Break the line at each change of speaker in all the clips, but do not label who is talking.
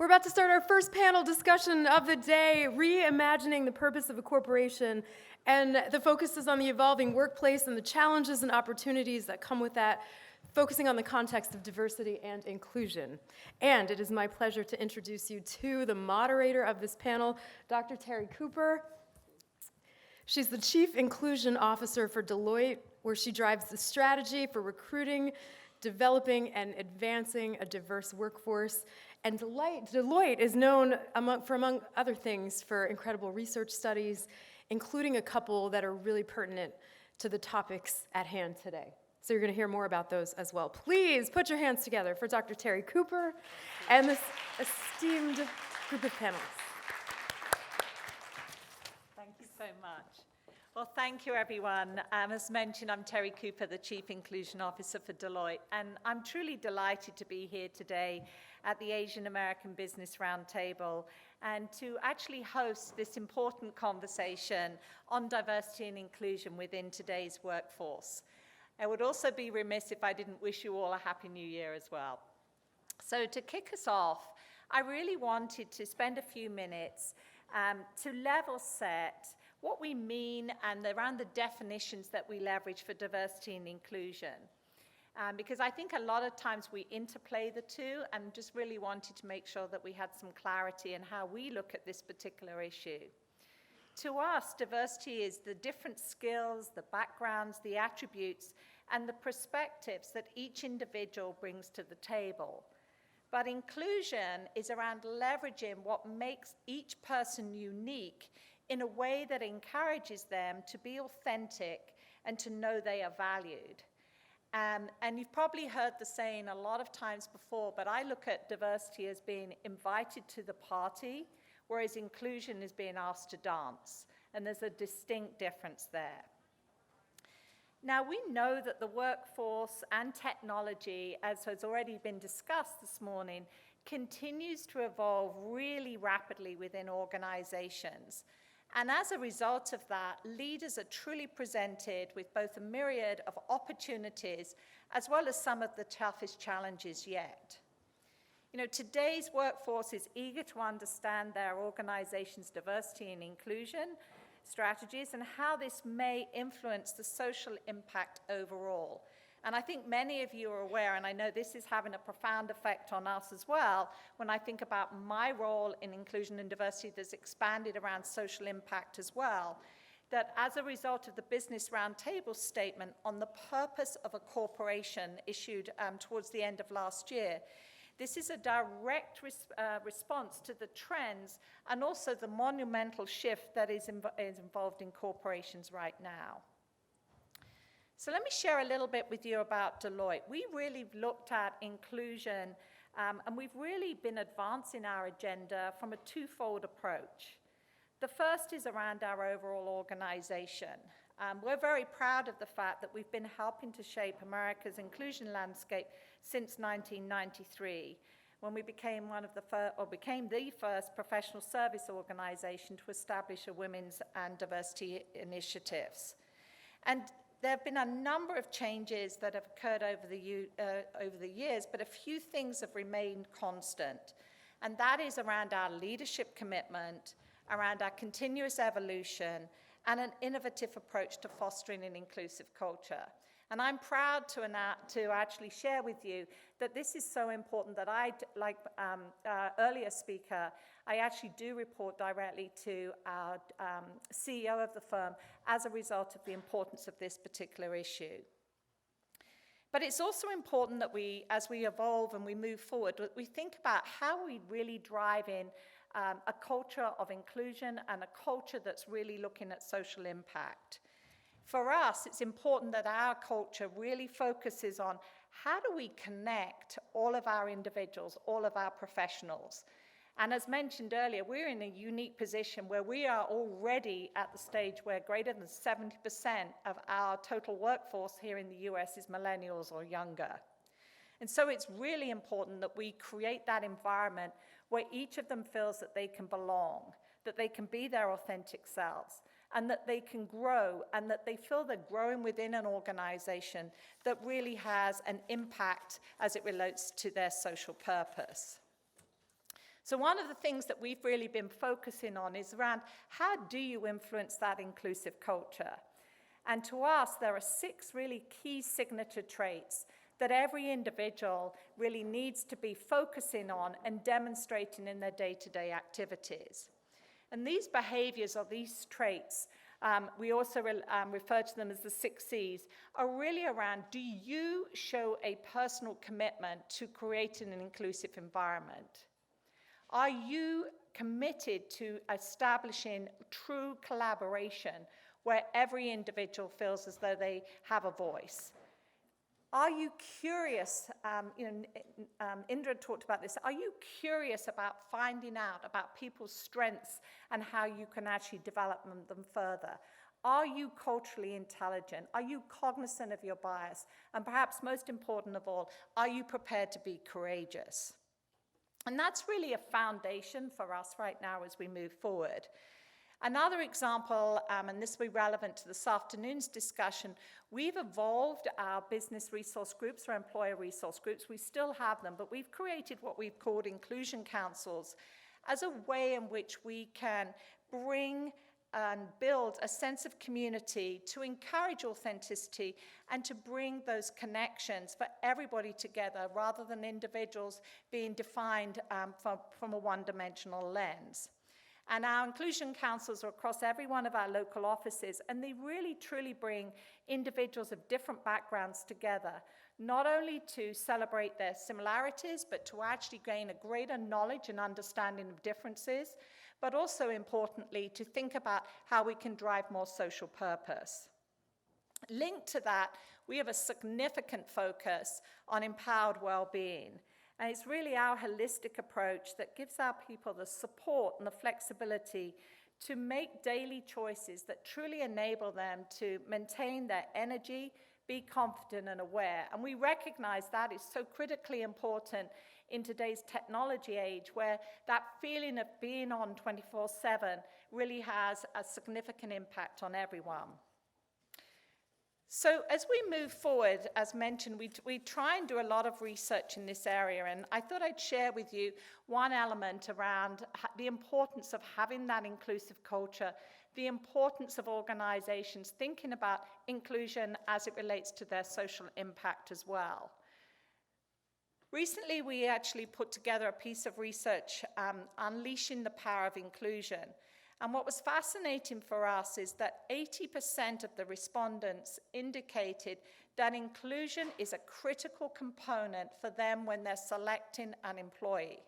We're about to start our first panel discussion of the day, Reimagining the Purpose of a Corporation. And the focus is on the evolving workplace and the challenges and opportunities that come with that, focusing on the context of diversity and inclusion. And it is my pleasure to introduce you to the moderator of this panel, Dr. Terry Cooper. She's the Chief Inclusion Officer for Deloitte, where she drives the strategy for recruiting, developing, and advancing a diverse workforce. And Deloitte is known, among other things, for incredible research studies, including a couple that are really pertinent to the topics at hand today. So you're going to hear more about those as well. Please put your hands together for Dr. Terry Cooper and this esteemed group of panelists.
Thank you so much. Well, thank you, everyone. As mentioned, I'm Terry Cooper, the Chief Inclusion Officer for Deloitte, and I'm truly delighted to be here today at the Asian American Business Roundtable and to actually host this important conversation on diversity and inclusion within today's workforce. I would also be remiss if I didn't wish you all a Happy New Year as well. So to kick us off, I really wanted to spend a few minutes to level set what we mean and around the definitions that we leverage for diversity and inclusion. Because I think a lot of times we interplay the two, and just really wanted to make sure that we had some clarity in how we look at this particular issue. To us, diversity is the different skills, the backgrounds, the attributes, and the perspectives that each individual brings to the table. But inclusion is around leveraging what makes each person unique in a way that encourages them to be authentic and to know they are valued. And you've probably heard the saying a lot of times before, but I look at diversity as being invited to the party, whereas inclusion is being asked to dance. And there's a distinct difference there. Now, we know that the workforce and technology, as has already been discussed this morning, continues to evolve really rapidly within organizations. And as a result of that, leaders are truly presented with both a myriad of opportunities as well as some of the toughest challenges yet. You know, today's workforce is eager to understand their organization's diversity and inclusion strategies and how this may influence the social impact overall. And I think many of you are aware, and I know this is having a profound effect on us as well, when I think about my role in inclusion and diversity that's expanded around social impact as well, that as a result of the Business Roundtable statement on the purpose of a corporation issued towards the end of last year, this is a direct response to the trends and also the monumental shift that is involved in corporations right now. So let me share a little bit with you about Deloitte. We really looked at inclusion, and we've really been advancing our agenda from a twofold approach. The first is around our overall organization. We're very proud of the fact that we've been helping to shape America's inclusion landscape since 1993, when we became the first professional service organization to establish a women's and diversity initiatives. And there have been a number of changes that have occurred over the years, but a few things have remained constant. And that is around our leadership commitment, around our continuous evolution, and an innovative approach to fostering an inclusive culture. And I'm proud to actually share with you that this is so important that like earlier speaker, I actually do report directly to our CEO of the firm as a result of the importance of this particular issue. But it's also important that we, as we evolve and we move forward, we think about how we really drive in a culture of inclusion and a culture that's really looking at social impact. For us, it's important that our culture really focuses on how do we connect all of our individuals, all of our professionals. And as mentioned earlier, we're in a unique position where we are already at the stage where greater than 70% of our total workforce here in the US is millennials or younger. And so it's really important that we create that environment where each of them feels that they can belong, that they can be their authentic selves, and that they can grow, and that they feel they're growing within an organization that really has an impact as it relates to their social purpose. So one of the things that we've really been focusing on is around how do you influence that inclusive culture? And to us, there are 6 really key signature traits that every individual really needs to be focusing on and demonstrating in their day-to-day activities. And these behaviors or these traits, we also refer to them as the 6 C's, are really around, do you show a personal commitment to creating an inclusive environment? Are you committed to establishing true collaboration where every individual feels as though they have a voice? Are you curious, Indra talked about this, are you curious about finding out about people's strengths and how you can actually develop them further? Are you culturally intelligent? Are you cognizant of your bias? And perhaps most important of all, are you prepared to be courageous? And that's really a foundation for us right now as we move forward. Another example, and this will be relevant to this afternoon's discussion, we've evolved our business resource groups or employer resource groups. We still have them, but we've created what we've called inclusion councils as a way in which we can bring and build a sense of community to encourage authenticity and to bring those connections for everybody together rather than individuals being defined from a one-dimensional lens. And our inclusion councils are across every one of our local offices, and they really truly bring individuals of different backgrounds together, not only to celebrate their similarities, but to actually gain a greater knowledge and understanding of differences, but also importantly, to think about how we can drive more social purpose. Linked to that, we have a significant focus on empowered well-being. And it's really our holistic approach that gives our people the support and the flexibility to make daily choices that truly enable them to maintain their energy, be confident and aware. And we recognize that is so critically important in today's technology age, where that feeling of being on 24/7 really has a significant impact on everyone. So as we move forward, as mentioned, we try and do a lot of research in this area, and I thought I'd share with you one element around the importance of having that inclusive culture, the importance of organizations thinking about inclusion as it relates to their social impact as well. Recently, we actually put together a piece of research, Unleashing the Power of Inclusion. And what was fascinating for us is that 80% of the respondents indicated that inclusion is a critical component for them when they're selecting an employee.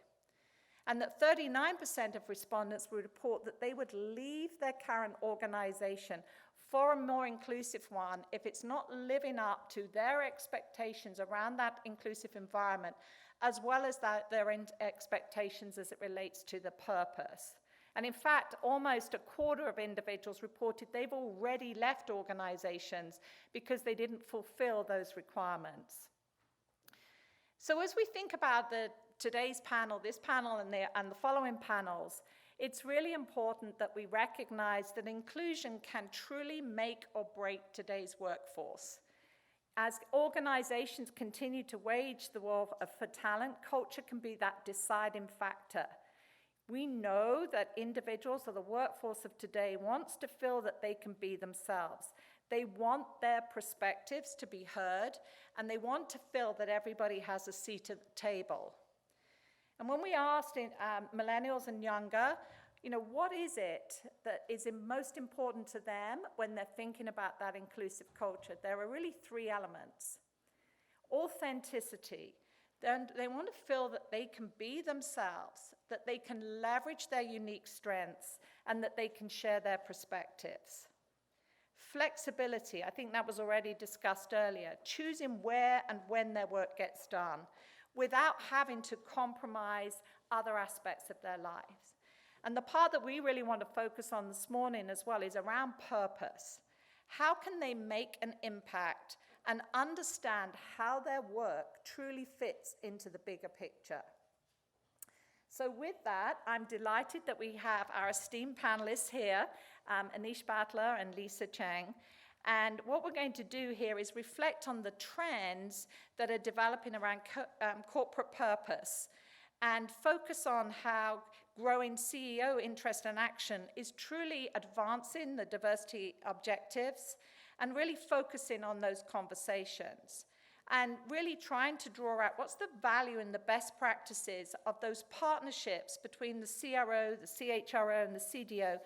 And that 39% of respondents would report that they would leave their current organization for a more inclusive one if it's not living up to their expectations around that inclusive environment, as well as their expectations as it relates to the purpose. And in fact, almost a quarter of individuals reported they've already left organizations because they didn't fulfill those requirements. So as we think about today's panel, this panel and the following panels, it's really important that we recognize that inclusion can truly make or break today's workforce. As organizations continue to wage the war for talent, culture can be that deciding factor. We know that individuals or the workforce of today wants to feel that they can be themselves. They want their perspectives to be heard, and they want to feel that everybody has a seat at the table. And when we asked millennials and younger, what is it that is most important to them when they're thinking about that inclusive culture? There are really 3 elements. Authenticity. They want to feel that they can be themselves, that they can leverage their unique strengths, and that they can share their perspectives. Flexibility, I think that was already discussed earlier, choosing where and when their work gets done without having to compromise other aspects of their lives. And the part that we really want to focus on this morning as well is around purpose. How can they make an impact and understand how their work truly fits into the bigger picture? So with that, I'm delighted that we have our esteemed panelists here, Anish Butler and Lisa Chang. And what we're going to do here is reflect on the trends that are developing around corporate purpose and focus on how growing CEO interest and action is truly advancing the diversity objectives and really focusing on those conversations and really trying to draw out what's the value and the best practices of those partnerships between the CRO, the CHRO, and the CDO,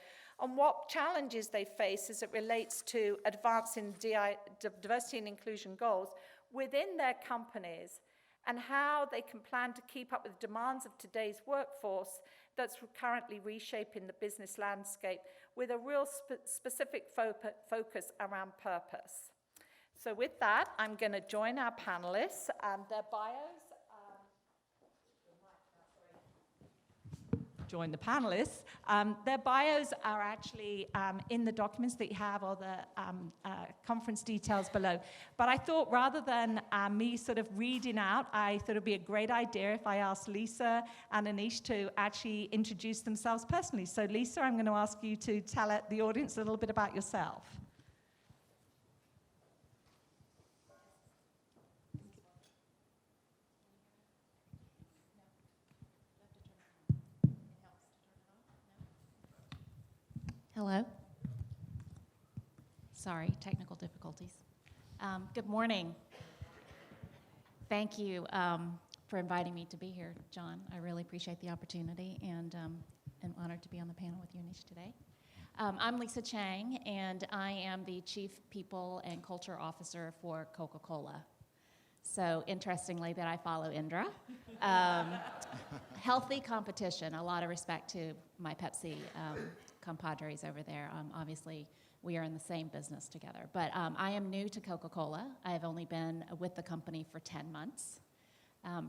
and what challenges they face as it relates to advancing diversity and inclusion goals within their companies, and how they can plan to keep up with the demands of today's workforce that's currently reshaping the business landscape with a real specific focus around purpose. So with that, I'm going to join our panelists. Their bios. Join the panelists. Their bios are actually in the documents that you have, or the conference details below. But I thought rather than me sort of reading out, I thought it would be a great idea if I asked Lisa and Anish to actually introduce themselves personally. So Lisa, I'm going to ask you to tell the audience a little bit about yourself.
Hello. Sorry, technical difficulties. Good morning. Thank you for inviting me to be here, John. I really appreciate the opportunity, and I'm honored to be on the panel with you, Anish, today. I'm Lisa Chang, and I am the Chief People and Culture Officer for Coca-Cola. So interestingly, that I follow Indra. Healthy competition, a lot of respect to my Pepsi compadres over there. Obviously, we are in the same business together. But I am new to Coca-Cola. I have only been with the company for 10 months.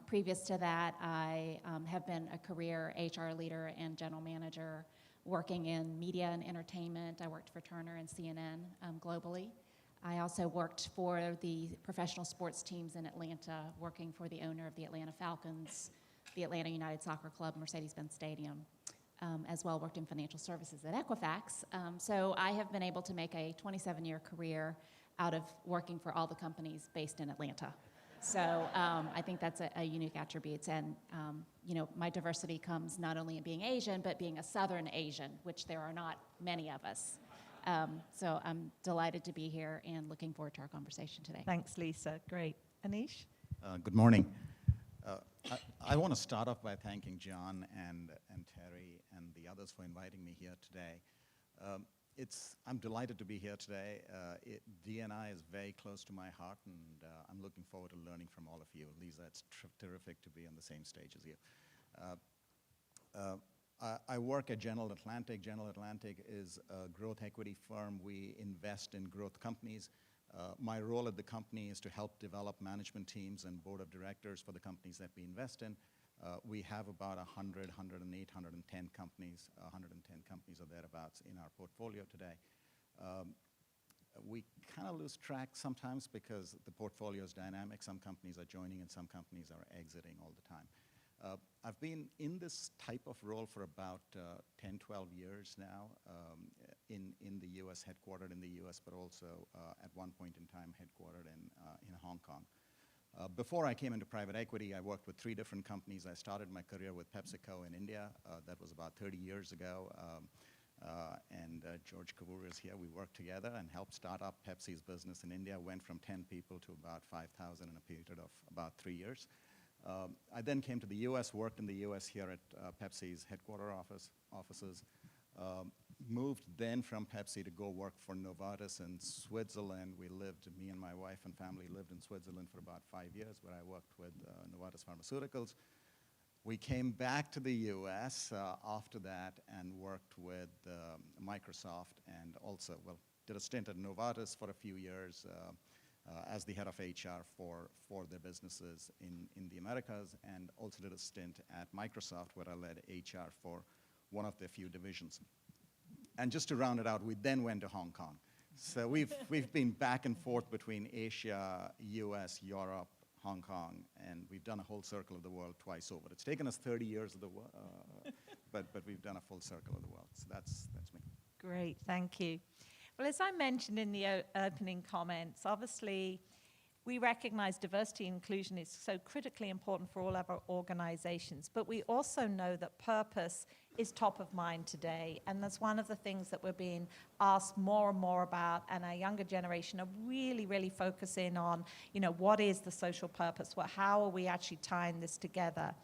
Previous to that, I have been a career HR leader and general manager working in media and entertainment. I worked for Turner and CNN globally. I also worked for the professional sports teams in Atlanta, working for the owner of the Atlanta Falcons, the Atlanta United Soccer Club, Mercedes-Benz Stadium. As well, worked in financial services at Equifax. So I have been able to make a 27-year career out of working for all the companies based in Atlanta. So I think that's a unique attribute. And you know, my diversity comes not only in being Asian, but being a Southern Asian, which there are not many of us. So I'm delighted to be here and looking forward to our conversation today.
Thanks, Lisa. Great. Anish?
Good morning. I want to start off by thanking John and Terry and the others for inviting me here today. I'm delighted to be here today. D&I is very close to my heart, and I'm looking forward to learning from all of you. Lisa, it's terrific to be on the same stage as you. I work at General Atlantic. General Atlantic is a growth equity firm. We invest in growth companies. My role at the company is to help develop management teams and board of directors for the companies that we invest in. We have about 100, 108, 110 companies, 110 companies or thereabouts in our portfolio today. We kind of lose track sometimes because the portfolio is dynamic. Some companies are joining and some companies are exiting all the time. I've been in this type of role for about 10, 12 years now, in the U.S., headquartered in the U.S., but also at one point in time headquartered in Hong Kong. Before I came into private equity, I worked with 3 different companies. I started my career with PepsiCo in India. That was about 30 years ago. And George Kavur is here. We worked together and helped start up Pepsi's business in India. Went from 10 people to about 5,000 in a period of about 3 years. I then came to the U.S., worked in the U.S. here at Pepsi's headquarter offices. Moved then from Pepsi to go work for Novartis in Switzerland. Me and my wife and family lived in Switzerland for about 5 years, where I worked with Novartis Pharmaceuticals. We came back to the U.S. After that and worked with Microsoft, and also, did a stint at Novartis for a few years as the head of HR for their businesses in the Americas, and also did a stint at Microsoft where I led HR for one of their few divisions. And just to round it out, we then went to Hong Kong. So we've been back and forth between Asia, US, Europe, Hong Kong, and we've done a whole circle of the world twice over. It's taken us 30 years of the world, but we've done a full circle of the world. So that's me.
Great, thank you. Well, as I mentioned in the opening comments, obviously we recognize diversity and inclusion is so critically important for all of our organizations, but we also know that purpose is top of mind today, and that's one of the things that we're being asked more and more about, and our younger generation are really, really focusing on, what is the social purpose? How are we actually tying this together?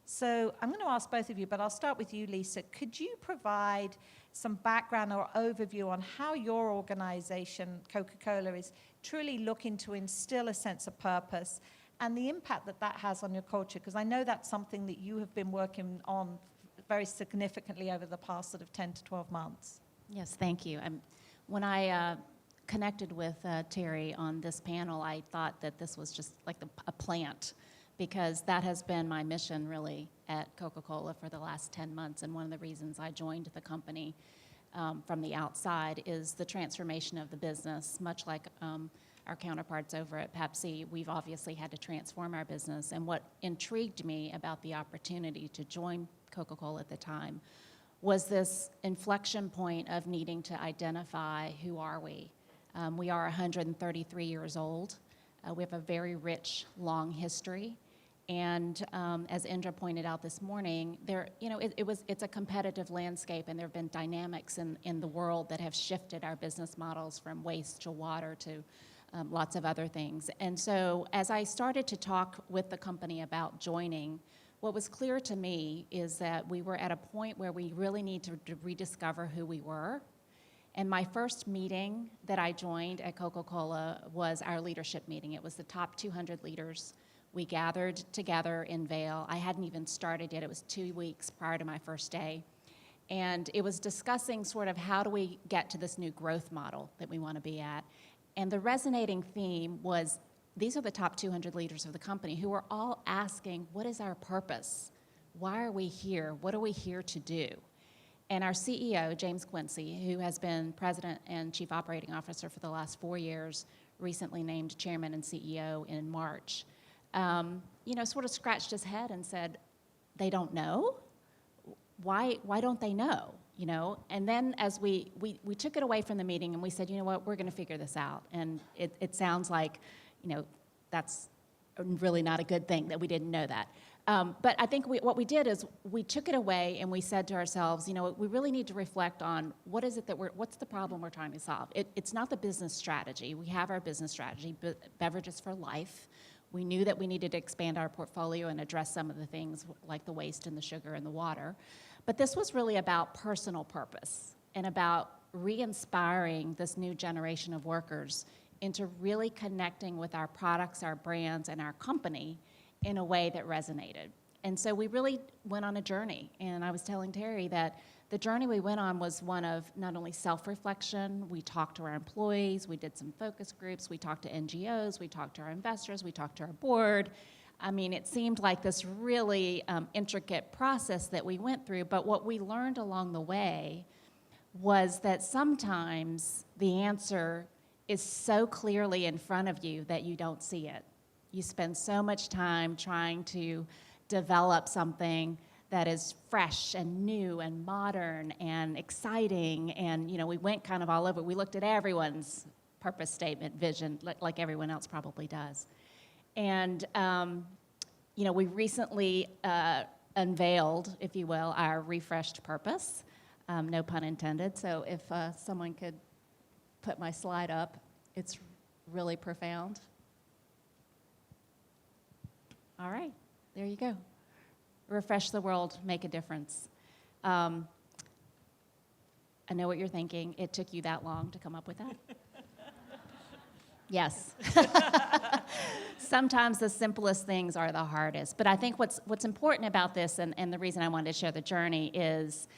So I'm going to ask both of you, but I'll start with you, Lisa. Could you provide some background or overview on how your organization, Coca-Cola, is truly looking to instill a sense of purpose and the impact that that has on your culture? Because I know that's something that you have been working on very significantly over the past sort of 10 to 12 months.
Yes, thank you. When I connected with Terry on this panel, I thought that this was just like a plant, because that has been my mission really at Coca-Cola for the last 10 months. And one of the reasons I joined the company from the outside is the transformation of the business. Much like our counterparts over at Pepsi, we've obviously had to transform our business. And what intrigued me about the opportunity to join Coca-Cola at the time was this inflection point of needing to identify who are we. We are 133 years old. We have a very rich, long history. And as Indra pointed out this morning, it's a competitive landscape, and there have been dynamics in the world that have shifted our business models from waste to water to lots of other things. And so as I started to talk with the company about joining, what was clear to me is that we were at a point where we really need to rediscover who we were. And my first meeting that I joined at Coca-Cola was our leadership meeting. It was the top 200 leaders. We gathered together in Vail. I hadn't even started yet. It was 2 weeks prior to my first day. And it was discussing sort of how do we get to this new growth model that we want to be at. And the resonating theme was, these are the top 200 leaders of the company who are all asking, what is our purpose? Why are we here? What are we here to do? And our CEO, James Quincy, who has been president and chief operating officer for the last 4 years, recently named chairman and CEO in March, sort of scratched his head and said, they don't know? Why don't they know? And then as we took it away from the meeting and we said, you know what, we're going to figure this out. And it sounds like, that's really not a good thing that we didn't know that. But I think what we did is we took it away and we said to ourselves, we really need to reflect on what's the problem we're trying to solve. It's not the business strategy. We have our business strategy, Beverages for Life. We knew that we needed to expand our portfolio and address some of the things like the waste and the sugar and the water. But this was really about personal purpose and about re-inspiring this new generation of workers into really connecting with our products, our brands, and our company in a way that resonated. And so we really went on a journey. And I was telling Terry that the journey we went on was one of not only self-reflection, we talked to our employees, we did some focus groups, we talked to NGOs, we talked to our investors, we talked to our board. I mean, it seemed like this really intricate process that we went through, but what we learned along the way was that sometimes the answer is so clearly in front of you that you don't see it. You spend so much time trying to develop something that is fresh and new and modern and exciting, and we went kind of all over. We looked at everyone's purpose statement, vision, like everyone else probably does. And we recently unveiled, if you will, our refreshed purpose, no pun intended. So if someone could put my slide up, it's really profound. All right, there you go. Refresh the world, make a difference. I know what you're thinking. It took you that long to come up with that? Yes. Sometimes the simplest things are the hardest. But I think what's important about this, and the reason I wanted to share the journey, is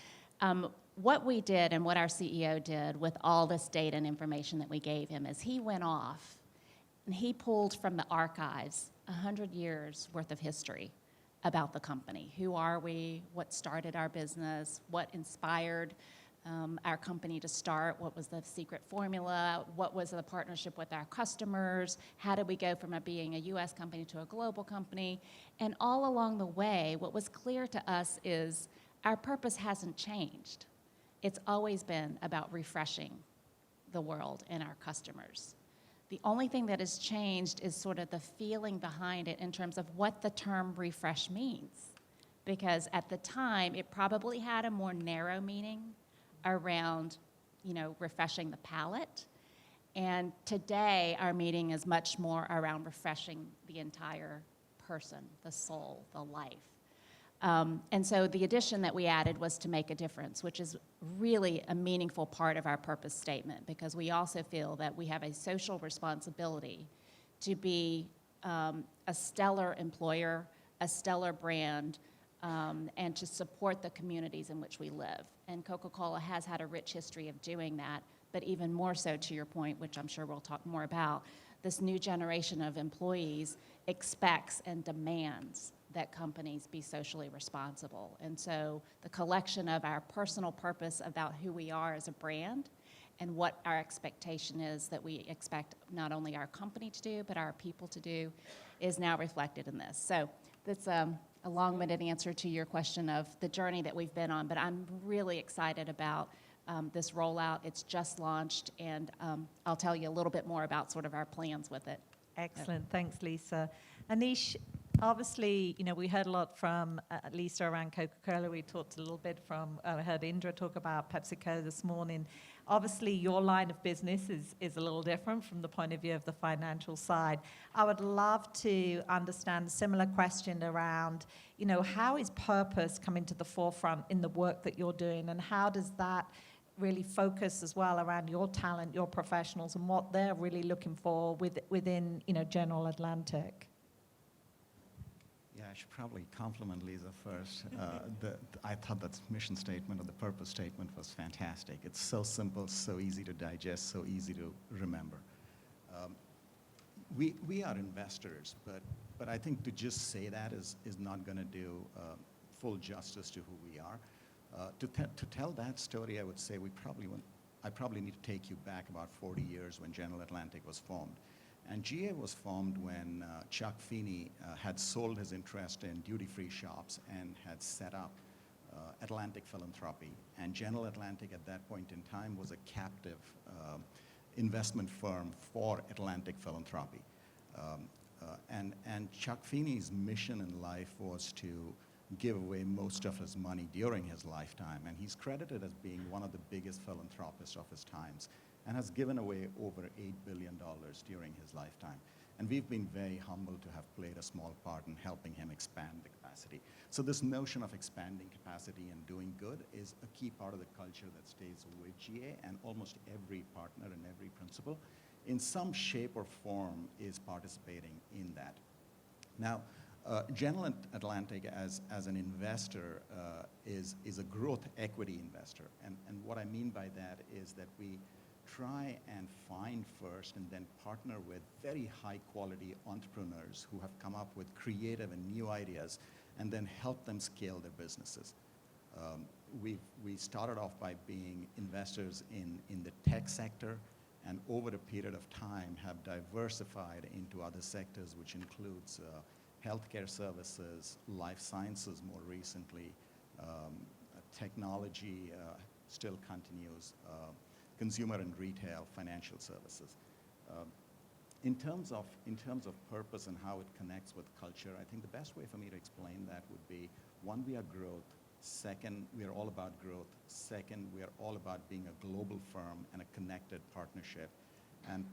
what we did and what our CEO did with all this data and information that we gave him is he went off and he pulled from the archives 100 years worth of history about the company. Who are we? What started our business? What inspired our company to start? What was the secret formula? What was the partnership with our customers? How did we go from being a US company to a global company? And all along the way, what was clear to us is our purpose hasn't changed. It's always been about refreshing the world and our customers. The only thing that has changed is sort of the feeling behind it in terms of what the term refresh means. Because at the time, it probably had a more narrow meaning around, refreshing the palate. And today, our meaning is much more around refreshing the entire person, the soul, the life. And so the addition that we added was to make a difference, which is really a meaningful part of our purpose statement, because we also feel that we have a social responsibility to be a stellar employer, a stellar brand, and to support the communities in which we live. And Coca-Cola has had a rich history of doing that, but even more so, to your point, which I'm sure we'll talk more about, this new generation of employees expects and demands that companies be socially responsible. And so the collection of our personal purpose about who we are as a brand and what our expectation is that we expect not only our company to do, but our people to do, is now reflected in this. So that's a long-winded answer to your question of the journey that we've been on, but I'm really excited about this rollout. It's just launched, and I'll tell you a little bit more about sort of our plans with it.
Excellent. Thanks, Lisa. Anish, obviously, we heard a lot from Lisa around Coca-Cola. We talked a little bit I heard Indra talk about PepsiCo this morning. Obviously, your line of business is a little different from the point of view of the financial side. I would love to understand a similar question around, how is purpose coming to the forefront in the work that you're doing, and how does that really focus as well around your talent, your professionals, and what they're really looking for within General Atlantic?
Yeah, I should probably compliment Lisa first. I thought that mission statement or the purpose statement was fantastic. It's so simple, so easy to digest, so easy to remember. We are investors, but I think to just say that is not going to do full justice to who we are. To tell that story, I would say I probably need to take you back about 40 years when General Atlantic was formed. And GA was formed when Chuck Feeney had sold his interest in duty-free shops and had set up Atlantic Philanthropy. And General Atlantic at that point in time was a captive investment firm for Atlantic Philanthropy. And Chuck Feeney's mission in life was to give away most of his money during his lifetime. And he's credited as being one of the biggest philanthropists of his times, and has given away over $8 billion during his lifetime. And we've been very humbled to have played a small part in helping him expand the capacity. So this notion of expanding capacity and doing good is a key part of the culture that stays with GA, and almost every partner and every principal in some shape or form is participating in that. Now, General Atlantic as an investor is a growth equity investor. And what I mean by that is that we try and find first and then partner with very high quality entrepreneurs who have come up with creative and new ideas, and then help them scale their businesses. We started off by being investors in the tech sector, and over a period of time have diversified into other sectors, which includes healthcare services, life sciences more recently, technology still continues, consumer and retail, financial services. In terms of purpose and how it connects with culture, I think the best way for me to explain that would be, one, we are growth. Second, we are all about growth. Second, we are all about being a global firm and a connected partnership. And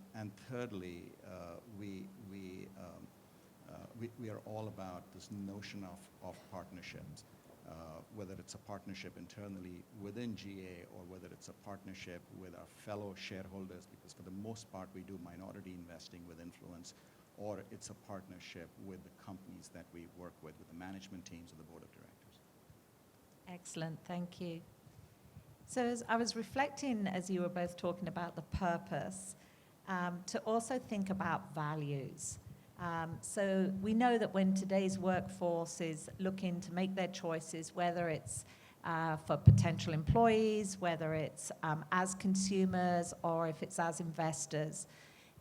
thirdly, we are all about this notion of partnerships, whether it's a partnership internally within GA or whether it's a partnership with our fellow shareholders, because for the most part we do minority investing with influence, or it's a partnership with the companies that we work with the management teams or the board of directors.
Excellent, thank you. So as I was reflecting as you were both talking about the purpose, to also think about values. So we know that when today's workforce is looking to make their choices, whether it's for potential employees, whether it's as consumers, or if it's as investors,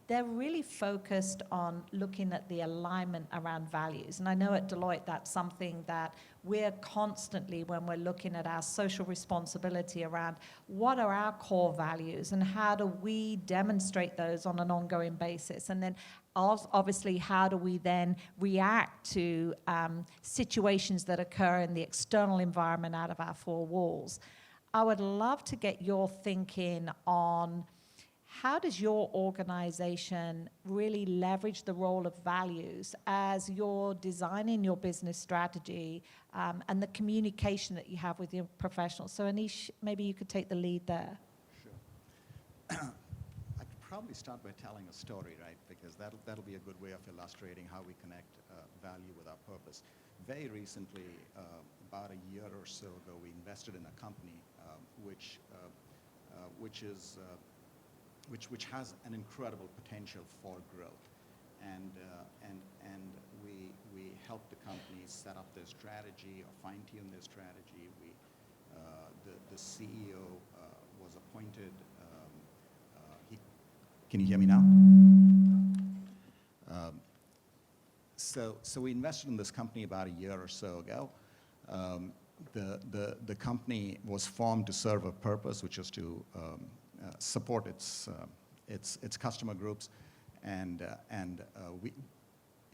they're really focused on looking at the alignment around values. And I know at Deloitte that's something that we're constantly, when we're looking at our social responsibility around what are our core values and how do we demonstrate those on an ongoing basis. And then obviously, how do we then react to situations that occur in the external environment out of our four walls? I would love to get your thinking on how does your organization really leverage the role of values as you're designing your business strategy and the communication that you have with your professionals? So Anish, maybe you could take the lead there.
Sure. I could probably start by telling a story, right? Because that'll be a good way of illustrating how we connect value with our purpose. Very recently, about a year or so ago, we invested in a company which has an incredible potential for growth, and we helped the company set up their strategy or fine-tune their strategy. The CEO was appointed. Can you hear me now? So we invested in this company about a year or so ago. The company was formed to serve a purpose, which was to support its customer groups, and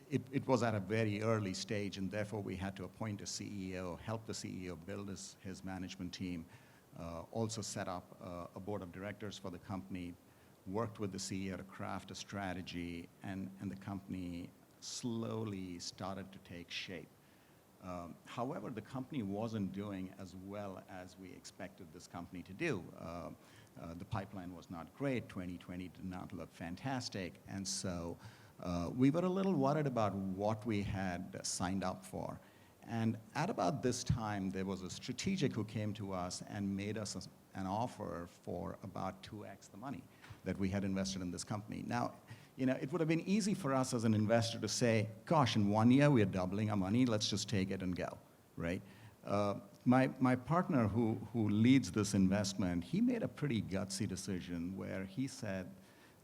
it was at a very early stage, and therefore we had to appoint a CEO, help the CEO build his management team, also set up a board of directors for the company, worked with the CEO to craft a strategy, and the company slowly started to take shape. However, the company wasn't doing as well as we expected this company to do. The pipeline was not great. 2020 did not look fantastic. And so we were a little worried about what we had signed up for. And at about this time, there was a strategic who came to us and made us an offer for about 2x the money that we had invested in this company. Now, it would have been easy for us as an investor to say, gosh, in 1 year we are doubling our money, let's just take it and go, right? My partner who leads this investment, he made a pretty gutsy decision where he said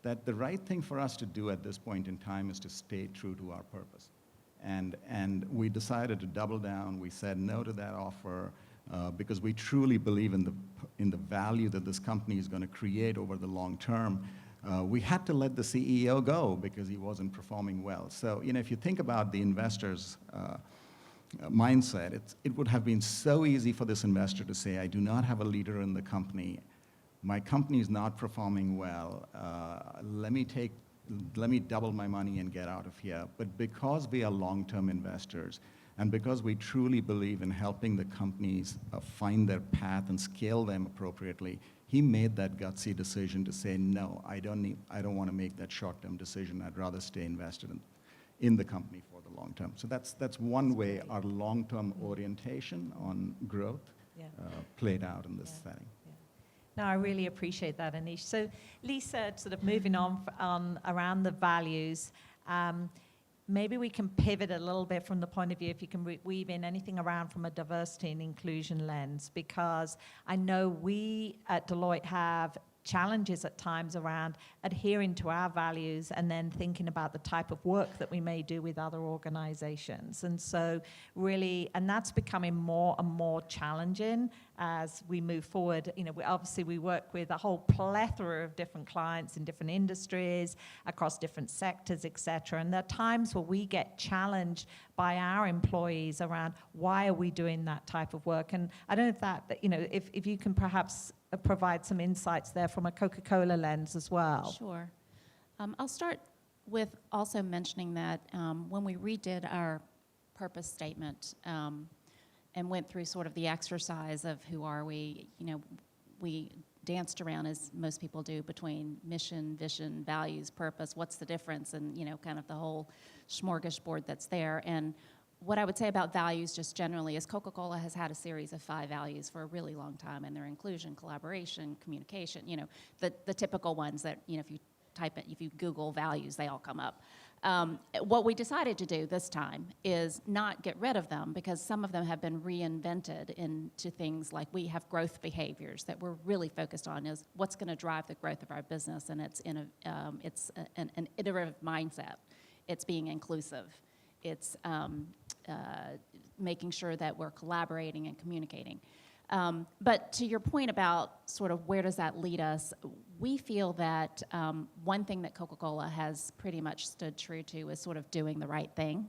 that the right thing for us to do at this point in time is to stay true to our purpose. And we decided to double down. We said no to that offer because we truly believe in the value that this company is going to create over the long term. We had to let the CEO go because he wasn't performing well. So, if you think about the investor's mindset, it would have been so easy for this investor to say, I do not have a leader in the company. My company is not performing well. Let me double my money and get out of here. But because we are long-term investors, and because we truly believe in helping the companies find their path and scale them appropriately, he made that gutsy decision to say, no, I don't want to make that short-term decision. I'd rather stay invested in the company for the long term. So that's one way our long-term orientation on growth played out in this setting.
No, I really appreciate that, Anish. So Lisa, sort of moving on around the values, maybe we can pivot a little bit from the point of view, if you can weave in anything around from a diversity and inclusion lens, because I know we at Deloitte have challenges at times around adhering to our values and then thinking about the type of work that we may do with other organizations. And so really, and that's becoming more and more challenging as we move forward. We work with a whole plethora of different clients in different industries, across different sectors, et cetera. And there are times where we get challenged by our employees around why are we doing that type of work? And I don't know if you can perhaps provide some insights there from a Coca-Cola lens as well.
Sure. I'll start with also mentioning that when we redid our purpose statement and went through sort of the exercise of who are we, we danced around, as most people do, between mission, vision, values, purpose, what's the difference, and kind of the whole smorgasbord that's there. And what I would say about values just generally is Coca-Cola has had a series of 5 values for a really long time, and they're inclusion, collaboration, communication, the typical ones that, if you type it, if you Google values, they all come up. What we decided to do this time is not get rid of them, because some of them have been reinvented into things like we have growth behaviors that we're really focused on, is what's going to drive the growth of our business, and it's an iterative mindset. It's being inclusive. It's making sure that we're collaborating and communicating. But to your point about sort of where does that lead us, we feel that one thing that Coca-Cola has pretty much stood true to is sort of doing the right thing.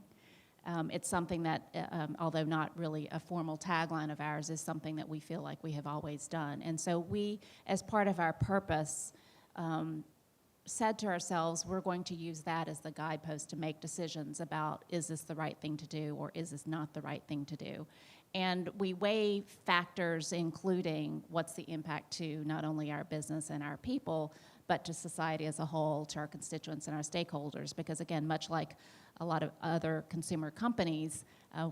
It's something that, although not really a formal tagline of ours, is something that we feel like we have always done. And so we, as part of our purpose, said to ourselves, we're going to use that as the guidepost to make decisions about, is this the right thing to do, or is this not the right thing to do? And we weigh factors including what's the impact to not only our business and our people, but to society as a whole, to our constituents and our stakeholders. Because again, much like a lot of other consumer companies,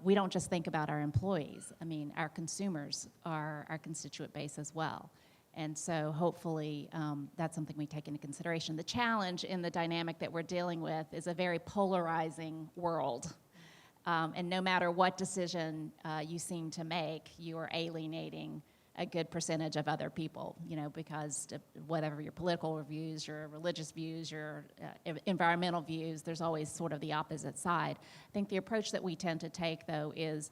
we don't just think about our employees. I mean, our consumers are our constituent base as well. And so hopefully that's something we take into consideration. The challenge in the dynamic that we're dealing with is a very polarizing world. And no matter what decision you seem to make, you are alienating a good percentage of other people, you know, because whatever your political views, your religious views, your environmental views, there's always sort of the opposite side. I think the approach that we tend to take, though, is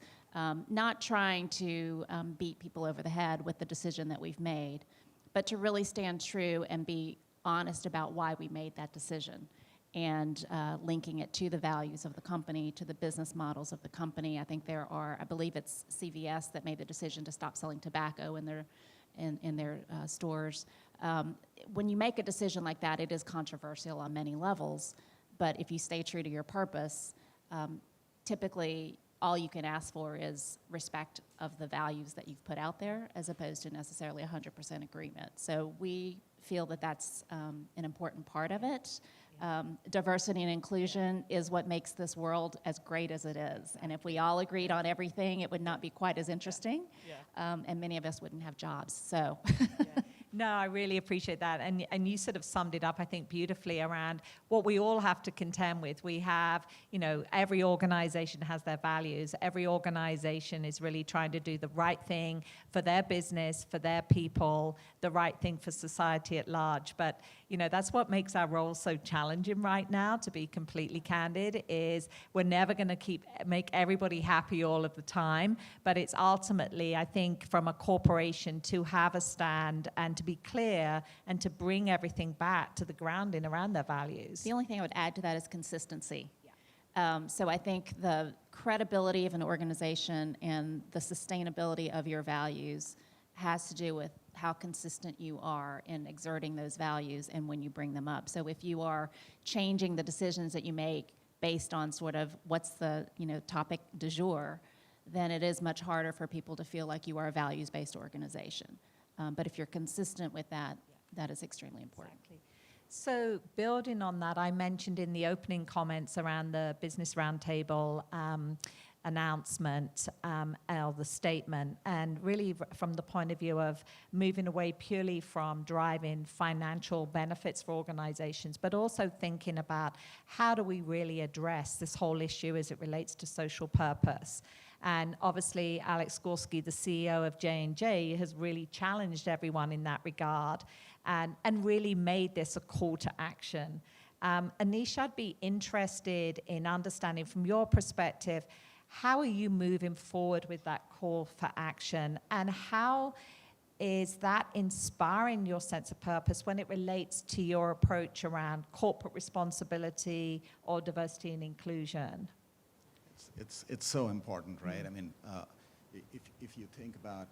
not trying to beat people over the head with the decision that we've made, but to really stand true and be honest about why we made that decision, and linking it to the values of the company, to the business models of the company. I think there are, I believe it's CVS that made the decision to stop selling tobacco in their stores. When you make a decision like that, it is controversial on many levels, but if you stay true to your purpose, typically all you can ask for is respect of the values that you've put out there, as opposed to necessarily 100% agreement. So we feel that that's an important part of it. Diversity and inclusion is what makes this world as great as it is. And if we all agreed on everything, it would not be quite as interesting. And many of us wouldn't have jobs. So.
No, I really appreciate that. And you sort of summed it up, I think, beautifully around what we all have to contend with. We have, you know, every organization has their values. Every organization is really trying to do the right thing for their business, for their people, the right thing for society at large. But, you know, that's what makes our role so challenging right now, to be completely candid, is we're never going to make everybody happy all of the time. But it's ultimately, I think, from a corporation to have a stand and to be clear and to bring everything back to the grounding around their values.
The only thing I would add to that is consistency. So I think the credibility of an organization and the sustainability of your values has to do with how consistent you are in exerting those values and when you bring them up. So if you are changing the decisions that you make based on sort of what's the, you know, topic du jour, then it is much harder for people to feel like you are a values-based organization. But if you're consistent with that, that is extremely important.
Exactly. So building on that, I mentioned in the opening comments around the Business Roundtable announcement, or the statement, and really from the point of view of moving away purely from driving financial benefits for organizations, but also thinking about how do we really address this whole issue as it relates to social purpose. And obviously, Alex Gorski, the CEO of J&J, has really challenged everyone in that regard and really made this a call to action. Anish, I'd be interested in understanding from your perspective, how are you moving forward with that call for action, and how is that inspiring your sense of purpose when it relates to your approach around corporate responsibility or diversity and inclusion?
It's so important, right? I mean, if you think about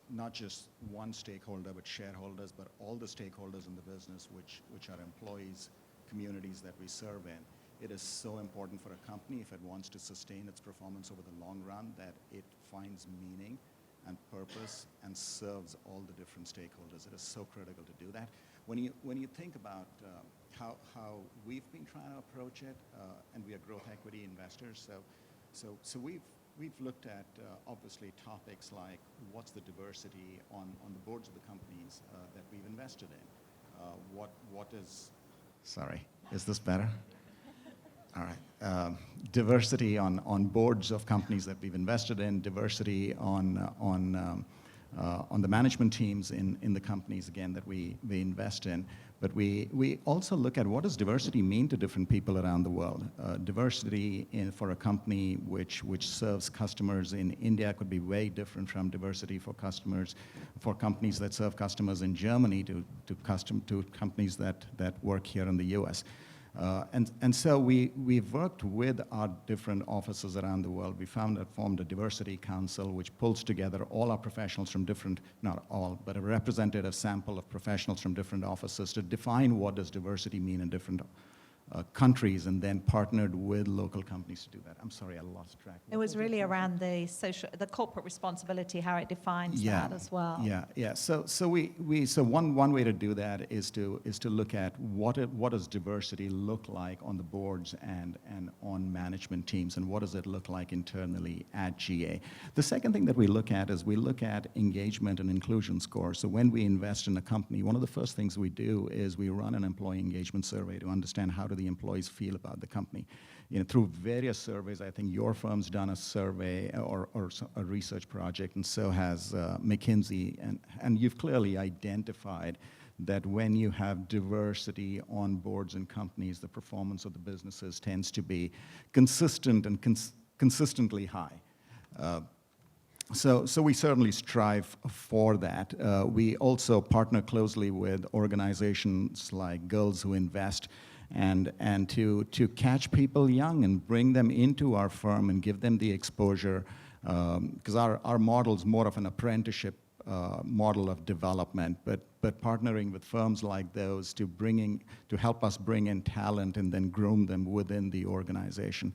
not just one stakeholder, but shareholders, but all the stakeholders in the business, which are employees, communities that we serve in, it is so important for a company, if it wants to sustain its performance over the long run, that it finds meaning and purpose and serves all the different stakeholders. It is so critical to do that. When you think about how we've been trying to approach it, and we are growth equity investors, so we've looked at obviously topics like what's the diversity on the boards of the companies that we've invested in. What is, sorry, is this better? All right. Diversity on boards of companies that we've invested in, diversity on the management teams in the companies, again, that we invest in. But we also look at what does diversity mean to different people around the world. Diversity for a company which serves customers in India could be way different from diversity for companies that serve customers in Germany to companies that work here in the US. And so we've worked with our different offices around the world. We formed a diversity council which pulls together all our professionals from different, not all, but a representative sample of professionals from different offices to define what does diversity mean in different countries, and then partnered with local companies to do that. I'm sorry, I lost track.
It was really around the corporate responsibility, how it defines that as well.
Yeah. So one way to do that is to look at what does diversity look like on the boards and on management teams, and what does it look like internally at GA. The second thing that we look at is we look at engagement and inclusion scores. So when we invest in a company, one of the first things we do is we run an employee engagement survey to understand how do the employees feel about the company. Through various surveys, I think your firm's done a survey or a research project, and so has McKinsey, and you've clearly identified that when you have diversity on boards and companies, the performance of the businesses tends to be consistent and consistently high. So we certainly strive for that. We also partner closely with organizations like Girls Who Invest, and to catch people young and bring them into our firm and give them the exposure, because our model is more of an apprenticeship model of development, but partnering with firms like those to help us bring in talent and then groom them within the organization.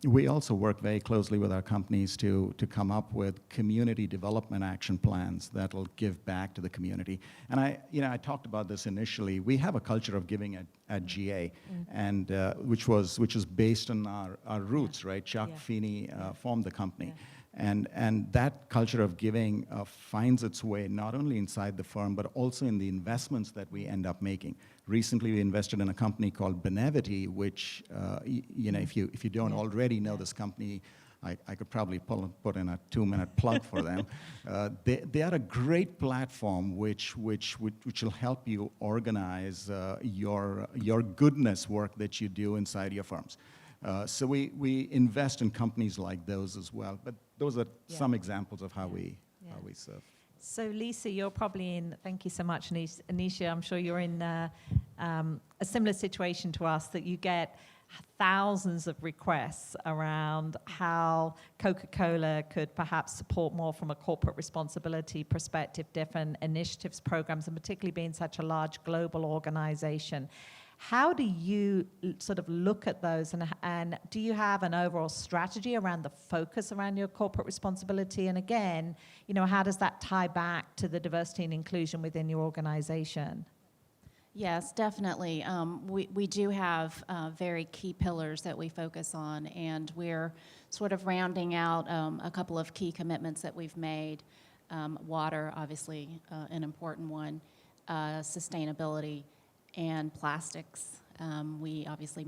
We also work very closely with our companies to come up with community development action plans that will give back to the community. And I talked about this initially. We have a culture of giving at GA, and which is based on our roots, right? Chuck Feeney formed the company. And that culture of giving finds its way not only inside the firm, but also in the investments that we end up making. Recently, we invested in a company called Benevity, which, if you don't already know this company, I could probably put in a 2-minute plug for them. They are a great platform which will help you organize your goodness work that you do inside your firms. So we invest in companies like those as well. But those are some examples of how we serve.
So Lisa, you're probably in, thank you so much, Anisha, I'm sure you're in a similar situation to us, that you get thousands of requests around how Coca-Cola could perhaps support more from a corporate responsibility perspective, different initiatives, programs, and particularly being such a large global organization. How do you sort of look at those, and do you have an overall strategy around the focus around your corporate responsibility? And again, how does that tie back to the diversity and inclusion within your organization?
Yes, definitely. We do have very key pillars that we focus on, and we're sort of rounding out a couple of key commitments that we've made. Water, obviously, an important one, sustainability, and plastics. We obviously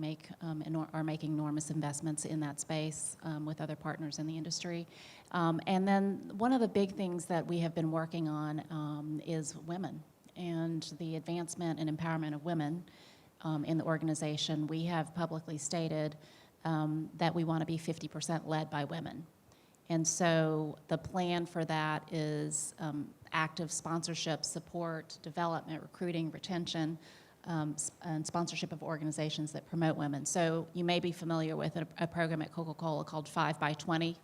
are making enormous investments in that space with other partners in the industry. And then one of the big things that we have been working on is women and the advancement and empowerment of women in the organization. We have publicly stated that we want to be 50% led by women. And so the plan for that is active sponsorship, support, development, recruiting, retention, and sponsorship of organizations that promote women. So you may be familiar with a program at Coca-Cola called 5 by 20.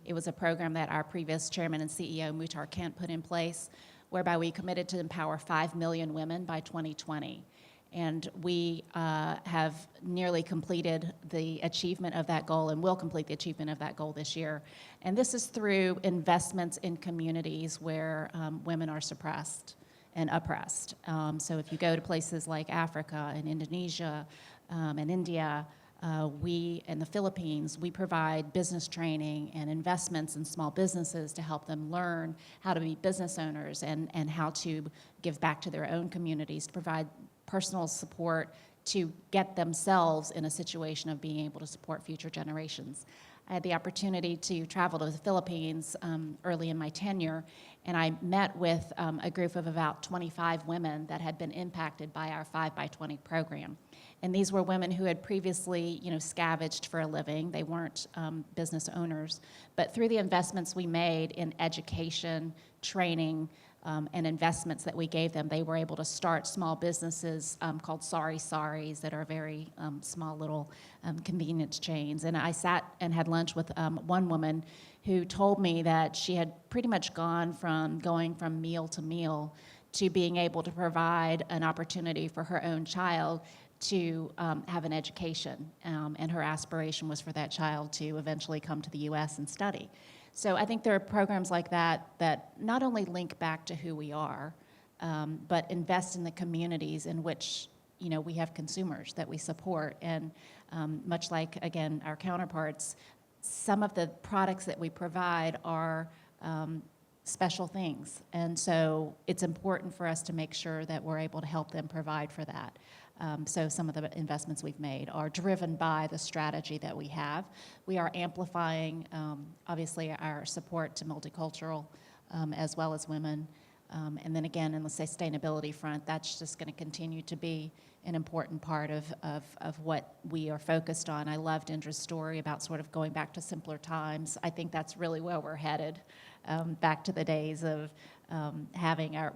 It was a program that our previous chairman and CEO, Muhtar Kent, put in place, whereby we committed to empower 5 million women by 2020. And we have nearly completed the achievement of that goal, and will complete the achievement of that goal this year. And this is through investments in communities where women are suppressed and oppressed. So if you go to places like Africa and Indonesia and India, and the Philippines, we provide business training and investments in small businesses to help them learn how to be business owners and how to give back to their own communities, to provide personal support to get themselves in a situation of being able to support future generations. I had the opportunity to travel to the Philippines early in my tenure, and I met with a group of about 25 women that had been impacted by our 5x20 program. And these were women who had previously, scavenged for a living. They weren't business owners. But through the investments we made in education, training, and investments that we gave them, they were able to start small businesses called Sorry Sorries that are very small little convenience chains. And I sat and had lunch with one woman who told me that she had pretty much going from meal to meal to being able to provide an opportunity for her own child to have an education. And her aspiration was for that child to eventually come to the U.S. and study. So I think there are programs like that that not only link back to who we are, but invest in the communities in which we have consumers that we support. And much like, again, our counterparts, some of the products that we provide are special things. And so it's important for us to make sure that we're able to help them provide for that. So some of the investments we've made are driven by the strategy that we have. We are amplifying, obviously, our support to multicultural as well as women. And then again, in the sustainability front, that's just going to continue to be an important part of what we are focused on. I loved Indra's story about sort of going back to simpler times. I think that's really where we're headed, back to the days of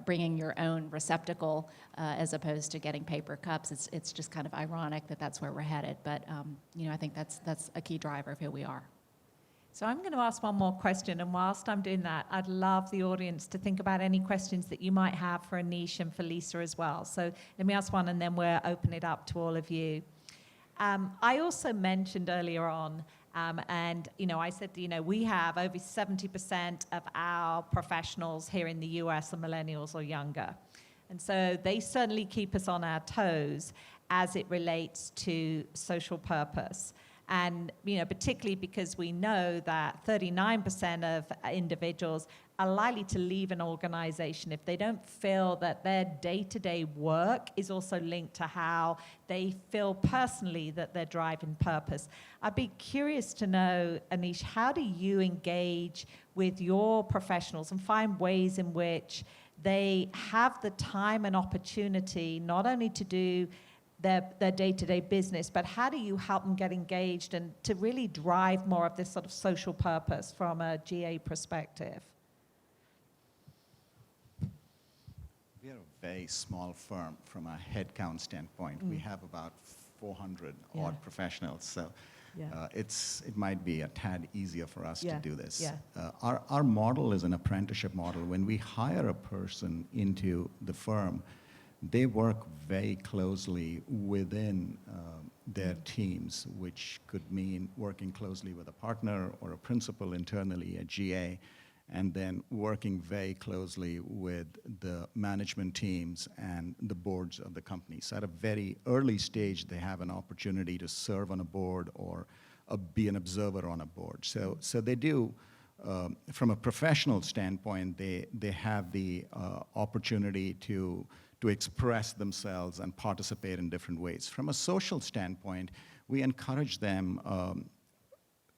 bringing your own receptacle as opposed to getting paper cups. It's just kind of ironic that that's where we're headed. But I think that's a key driver of who we are.
So I'm going to ask one more question, and whilst I'm doing that, I'd love the audience to think about any questions that you might have for Anish and for Lisa as well. So let me ask one, and then we'll open it up to all of you. I also mentioned earlier on, and I said, we have over 70% of our professionals here in the US are millennials or younger. And so they certainly keep us on our toes as it relates to social purpose. And particularly because we know that 39% of individuals are likely to leave an organization if they don't feel that their day-to-day work is also linked to how they feel personally that they're driving purpose. I'd be curious to know, Anish, how do you engage with your professionals and find ways in which they have the time and opportunity not only to do their day-to-day business, but how do you help them get engaged and to really drive more of this sort of social purpose from a GA perspective?
We are a very small firm from a headcount standpoint. We have about 400 odd professionals, so it might be a tad easier for us to do this. Our model is an apprenticeship model. When we hire a person into the firm, they work very closely within their teams, which could mean working closely with a partner or a principal internally at GA, and then working very closely with the management teams and the boards of the company. So at a very early stage, they have an opportunity to serve on a board or be an observer on a board. So they do, from a professional standpoint, they have the opportunity to express themselves and participate in different ways. From a social standpoint, we encourage them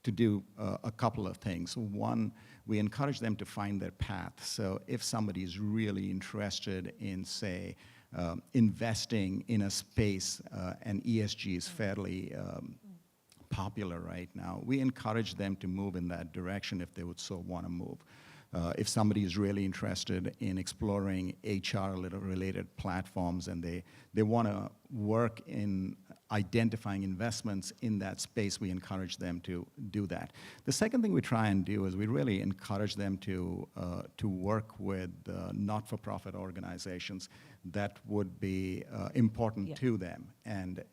to do a couple of things. One, we encourage them to find their path. So if somebody is really interested in, say, investing in a space, and ESG is fairly popular right now, we encourage them to move in that direction if they would so want to move. If somebody is really interested in exploring HR-related platforms and they want to work in identifying investments in that space, we encourage them to do that. The second thing we try and do is we really encourage them to work with not-for-profit organizations that would be important to them and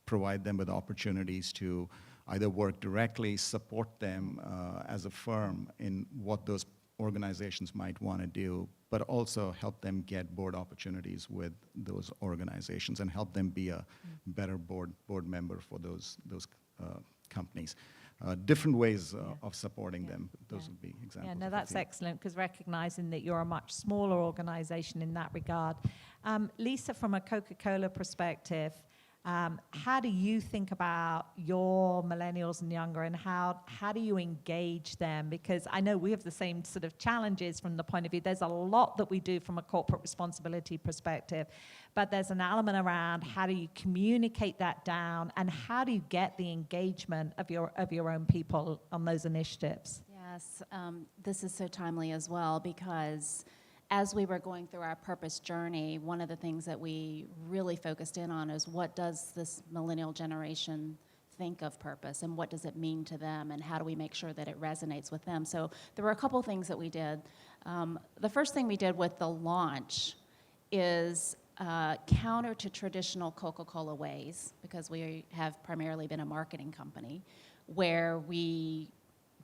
provide them with opportunities to either work directly, support them as a firm in what those organizations might want to do, but also help them get board opportunities with those organizations and help them be a better board member for those companies. Different ways of supporting them. Those would be examples.
Yeah, no, that's excellent, because recognizing that you're a much smaller organization in that regard. Lisa, from a Coca-Cola perspective, how do you think about your millennials and younger, and how do you engage them? Because I know we have the same sort of challenges from the point of view. There's a lot that we do from a corporate responsibility perspective, but there's an element around how do you communicate that down, and how do you get the engagement of your own people on those initiatives?
Yes, this is so timely as well, because as we were going through our purpose journey, one of the things that we really focused in on is what does this millennial generation think of purpose, and what does it mean to them, and how do we make sure that it resonates with them? So there were a couple things that we did. The first thing we did with the launch is counter to traditional Coca-Cola ways, because we have primarily been a marketing company, where we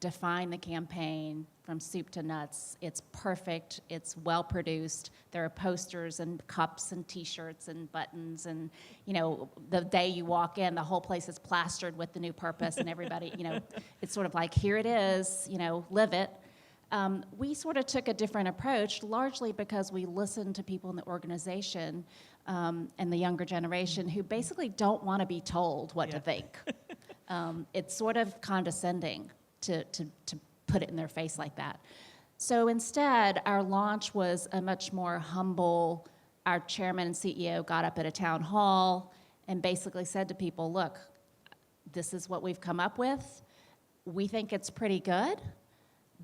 define the campaign from soup to nuts. It's perfect, it's well produced, there are posters and cups and t-shirts and buttons, and the day you walk in, the whole place is plastered with the new purpose, and everybody, it's sort of like, here it is, live it. We sort of took a different approach, largely because we listened to people in the organization and the younger generation who basically don't want to be told what to think. It's sort of condescending to put it in their face like that. So instead, our launch was a much more humble. Our chairman and CEO got up at a town hall and basically said to people, look, this is what we've come up with. We think it's pretty good,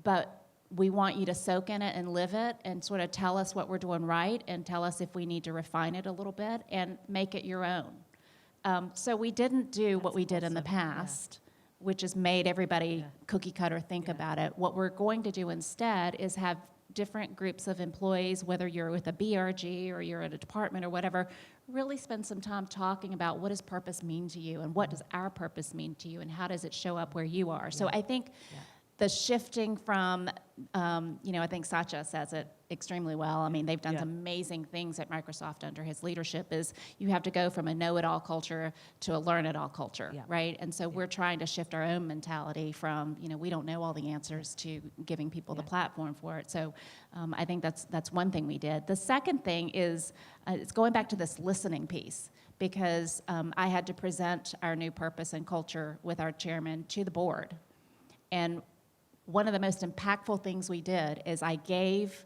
but we want you to soak in it and live it, and sort of tell us what we're doing right, and tell us if we need to refine it a little bit, and make it your own. So we didn't do what we did in the past, which has made everybody cookie cutter think about it. What we're going to do instead is have different groups of employees, whether you're with a BRG or you're at a department or whatever, really spend some time talking about what does purpose mean to you, and what does our purpose mean to you, and how does it show up where you are. So I think the shifting from, I think Satya says it extremely well. I mean, they've done some amazing things at Microsoft under his leadership, is you have to go from a know-it-all culture to a learn-it-all culture, right? And so we're trying to shift our own mentality from, we don't know all the answers, to giving people the platform for it. So I think that's one thing we did. The second thing is, it's going back to this listening piece, because I had to present our new purpose and culture with our chairman to the board. And one of the most impactful things we did is I gave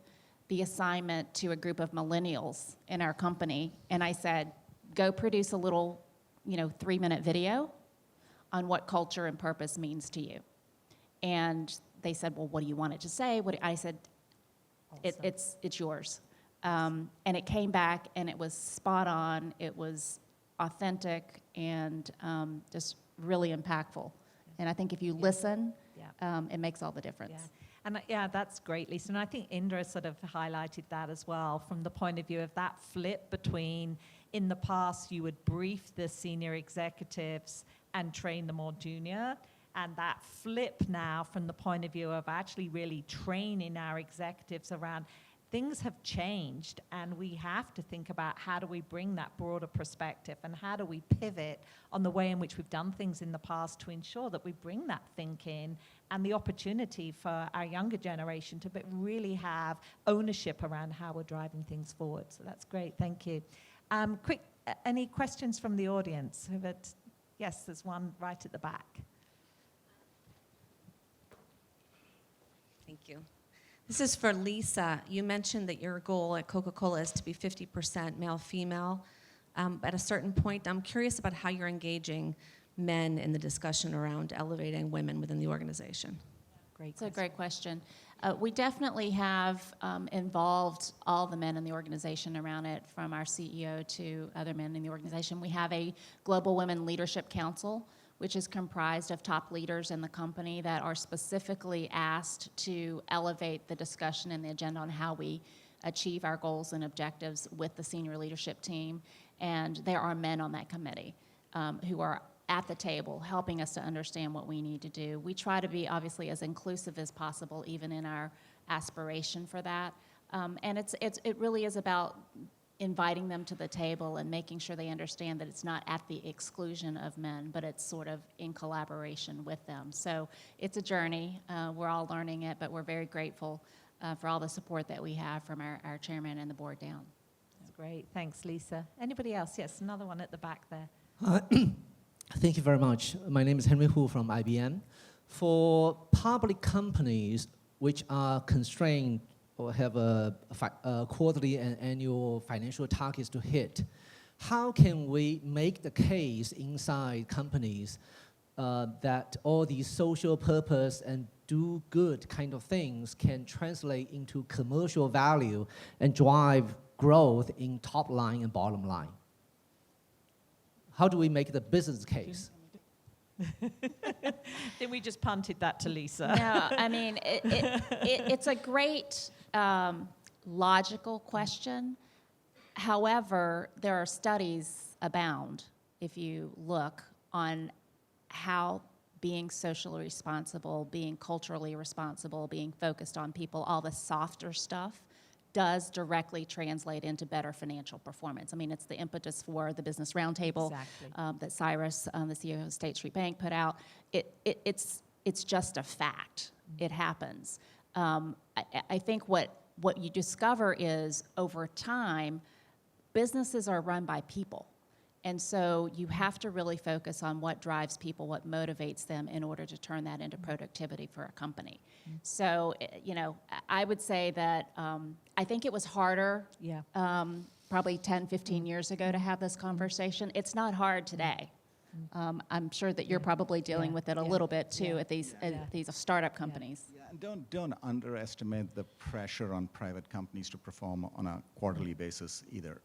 the assignment to a group of millennials in our company, and I said, go produce a little, 3-minute video on what culture and purpose means to you. And they said, well, what do you want it to say? I said, it's yours. And it came back, and it was spot on, it was authentic, and just really impactful. And I think if you listen, it makes all the difference.
And that's great, Lisa. And I think Indra sort of highlighted that as well, from the point of view of that flip between, in the past, you would brief the senior executives and train the more junior. And that flip now from the point of view of actually really training our executives around, things have changed, and we have to think about how do we bring that broader perspective, and how do we pivot on the way in which we've done things in the past to ensure that we bring that thinking and the opportunity for our younger generation to really have ownership around how we're driving things forward. So that's great, thank you. Any questions from the audience? Yes, there's one right at the back.
Thank you. This is for Lisa. You mentioned that your goal at Coca-Cola is to be 50% male-female. At a certain point, I'm curious about how you're engaging men in the discussion around elevating women within the organization.
It's a great question. We definitely have involved all the men in the organization around it, from our CEO to other men in the organization. We have a Global Women Leadership Council, which is comprised of top leaders in the company that are specifically asked to elevate the discussion and the agenda on how we achieve our goals and objectives with the senior leadership team. And there are men on that committee who are at the table helping us to understand what we need to do. We try to be obviously as inclusive as possible, even in our aspiration for that. And it really is about inviting them to the table and making sure they understand that it's not at the exclusion of men, but it's sort of in collaboration with them. So it's a journey. We're all learning it, but we're very grateful for all the support that we have from our chairman and the board down.
That's Great, thanks, Lisa. Anybody else? Yes, another one at the back there.
Thank you very much. My name is Henry Hu from IBM. For public companies which are constrained or have a quarterly and annual financial targets to hit, how can we make the case inside companies that all these social purpose and do good kind of things can translate into commercial value and drive growth in top line and bottom line? How do we make the business case?
Then we just punted that to Lisa.
No, I mean, it's a great logical question. However, there are studies abound, if you look, on how being socially responsible, being culturally responsible, being focused on people, all the softer stuff, does directly translate into better financial performance. I mean, it's the impetus for the Business Roundtable that Cyrus, the CEO of State Street Bank, put out. It's just a fact. It happens. I think what you discover is, over time, businesses are run by people. And so you have to really focus on what drives people, what motivates them in order to turn that into productivity for a company. So, I would say that I think it was harder probably 10, 15 years ago to have this conversation. It's not hard today. I'm sure that you're probably dealing with it a little bit too at these startup companies.
Yeah, and don't underestimate the pressure on private companies to perform on a quarterly basis either.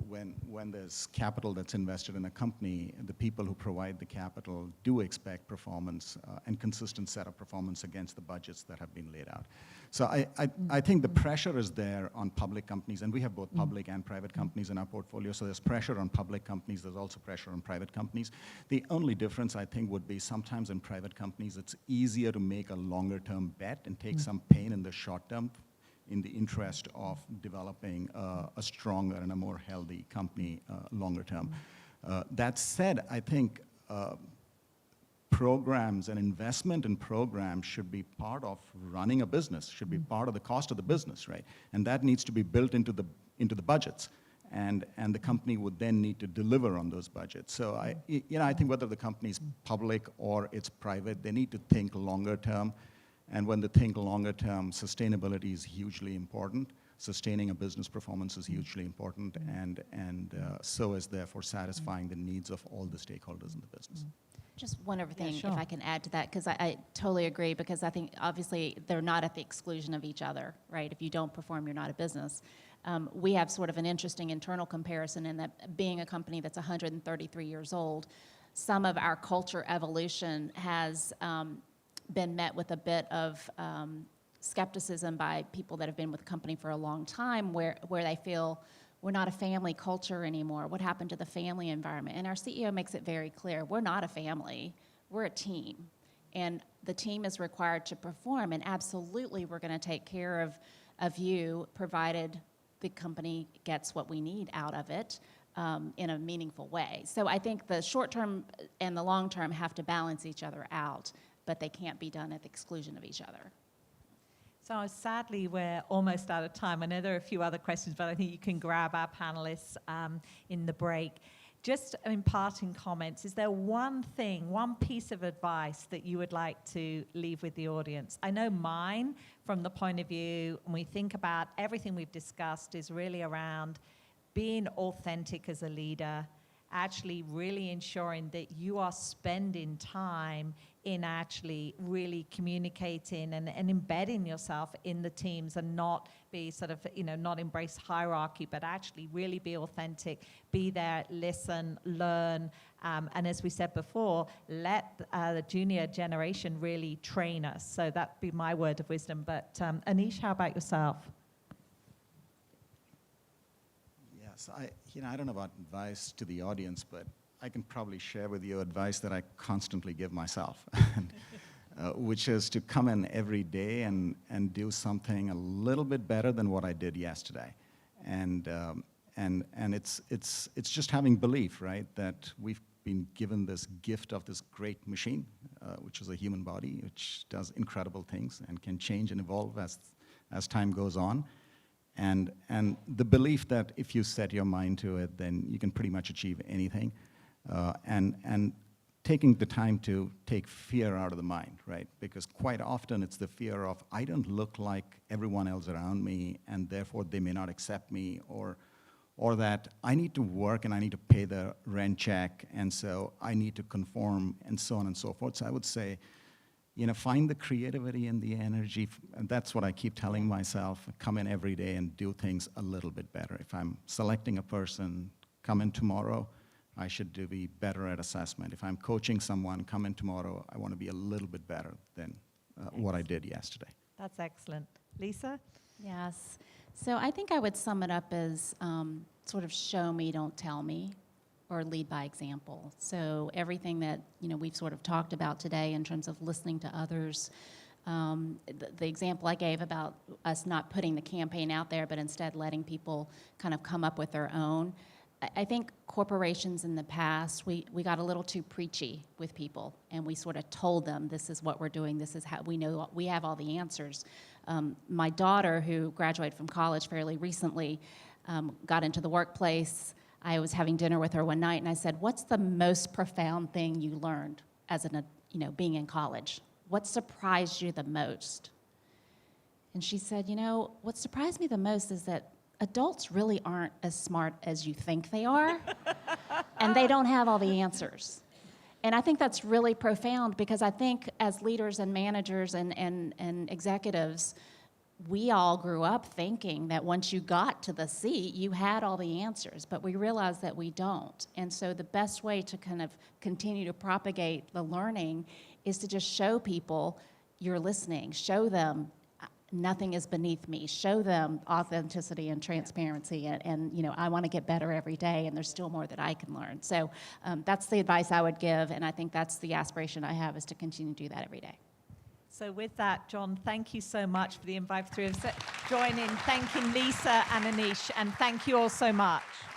When there's capital that's invested in a company, the people who provide the capital do expect performance and consistent set of performance against the budgets that have been laid out. So I think the pressure is there on public companies, and we have both public and private companies in our portfolio, so there's pressure on public companies, there's also pressure on private companies. The only difference, I think, would be sometimes in private companies, it's easier to make a longer-term bet and take some pain in the short term in the interest of developing a stronger and a more healthy company longer term. That said, I think programs and investment in programs should be part of running a business, should be part of the cost of the business, right? And that needs to be built into the budgets. And the company would then need to deliver on those budgets. So I think whether the company is public or it's private, they need to think longer term. And when they think longer term, sustainability is hugely important. Sustaining a business performance is hugely important, and so is therefore satisfying the needs of all the stakeholders in the business.
Just one other thing, if I can add to that, because I totally agree, because I think obviously they're not at the exclusion of each other, right? If you don't perform, you're not a business. We have sort of an interesting internal comparison in that, being a company that's 133 years old, some of our culture evolution has been met with a bit of skepticism by people that have been with the company for a long time, where they feel we're not a family culture anymore. What happened to the family environment? And our CEO makes it very clear, we're not a family, we're a team. And the team is required to perform, and absolutely we're gonna take care of you, provided the company gets what we need out of it in a meaningful way. So I think the short term and the long term have to balance each other out, but they can't be done at the exclusion of each other.
So sadly, we're almost out of time. I know there are a few other questions, but I think you can grab our panelists in the break. Just in parting comments, is there one thing, one piece of advice that you would like to leave with the audience? I know mine, from the point of view, when we think about everything we've discussed, is really around being authentic as a leader, actually really ensuring that you are spending time in actually really communicating and embedding yourself in the teams, and not be sort of, not embrace hierarchy, but actually really be authentic, be there, listen, learn, and as we said before, let the junior generation really train us. So that'd be my word of wisdom. But Anish, how about yourself?
Yes, I don't know about advice to the audience, but I can probably share with you advice that I constantly give myself, which is to come in every day and do something a little bit better than what I did yesterday. And it's just having belief, right, that we've been given this gift of this great machine, which is a human body, which does incredible things and can change and evolve as time goes on. And the belief that if you set your mind to it, then you can pretty much achieve anything. And taking the time to take fear out of the mind, right? Because quite often it's the fear of, I don't look like everyone else around me, and therefore they may not accept me, or that I need to work and I need to pay the rent check, and so I need to conform, and so on and so forth. So I would say, find the creativity and the energy, and that's what I keep telling myself, come in every day and do things a little bit better. If I'm selecting a person, come in tomorrow, I should be better at assessment. If I'm coaching someone, come in tomorrow, I want to be a little bit better than what I did yesterday.
That's excellent. Lisa?
Yes. So I think I would sum it up as sort of show me, don't tell me, or lead by example. So everything that we've sort of talked about today in terms of listening to others, the example I gave about us not putting the campaign out there, but instead letting people kind of come up with their own. I think corporations in the past, we got a little too preachy with people, and we sort of told them, this is what we're doing, this is how we know, we have all the answers. My daughter, who graduated from college fairly recently, got into the workplace. I was having dinner with her one night, and I said, what's the most profound thing you learned as being in college? What surprised you the most? And she said, what surprised me the most is that adults really aren't as smart as you think they are, and they don't have all the answers. And I think that's really profound, because I think as leaders and managers and executives, we all grew up thinking that once you got to the seat, you had all the answers, but we realize that we don't. And so the best way to kind of continue to propagate the learning is to just show people you're listening, show them nothing is beneath me. Show them authenticity and transparency, and I want to get better every day, and there's still more that I can learn. So that's the advice I would give, and I think that's the aspiration I have, is to continue to do that every day.
So with that, John, thank you so much for the invite through. Join in thanking Lisa and Anish, and thank you all so much.